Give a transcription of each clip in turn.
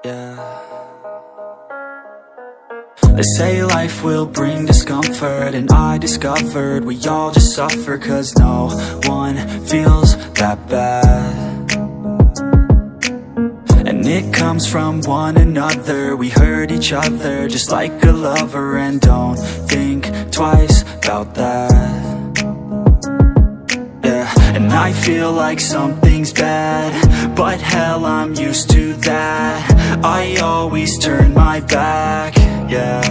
yeah. They say life will bring discomfort, and I discovered we all just suffer, 'cause no one feels that bad. And it comes from one another. We hurt each other just like a lover, and don't think twice about that. Yeah, and I feel like something's bad, but hell, I'm used to that. I always turn my back, yeah.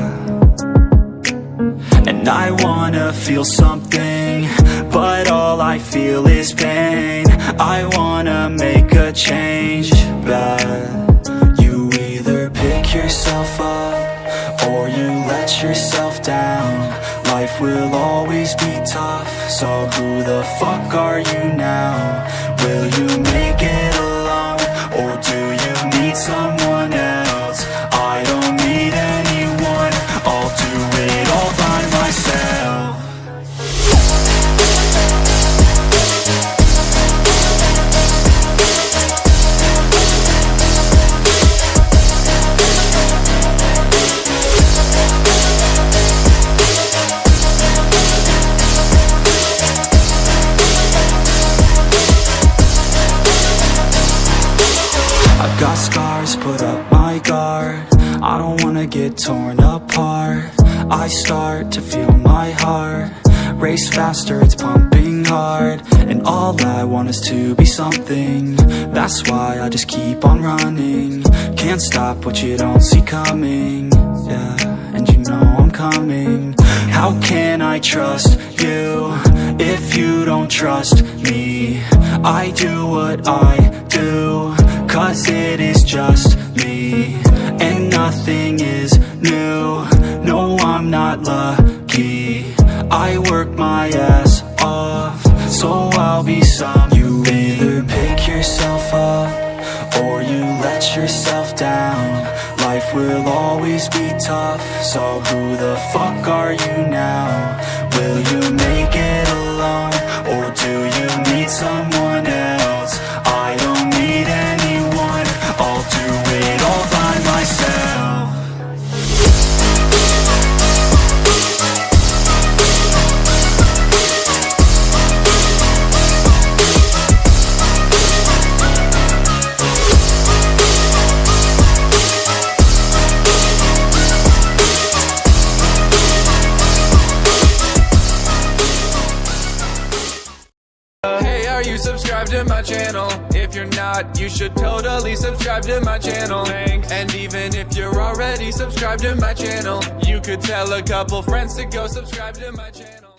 And I wanna feel something, but all I feel is pain. I wanna make a change, but you either pick yourself up or you let yourself down. Life will always be tough, so who the fuck are you now? Will you make it alone, or do you need someone else? I don't need anyone, I'll do it all by myself. Got scars, put up my guard. I don't wanna get torn apart. I start to feel my heart race faster, it's pumping hard. And all I want is to be something. That's why I just keep on running. Can't stop what you don't see coming, yeah, and you know I'm coming. How can I trust you if you don't trust me? I do what I do, 'cause it is just me, and nothing is new. No, I'm not lucky. I work my ass off, so I'll be some. You either pick yourself up or you let yourself down. Life will always be tough, so who the fuck are you now? Will you make it alone, or do you need someone else? I don't need anyone, I'll do it all by myself. Subscribe to my channel. If you're not, you should totally subscribe to my channel. Thanks. And even if you're already subscribed to my channel, you could tell a couple friends to go subscribe to my channel.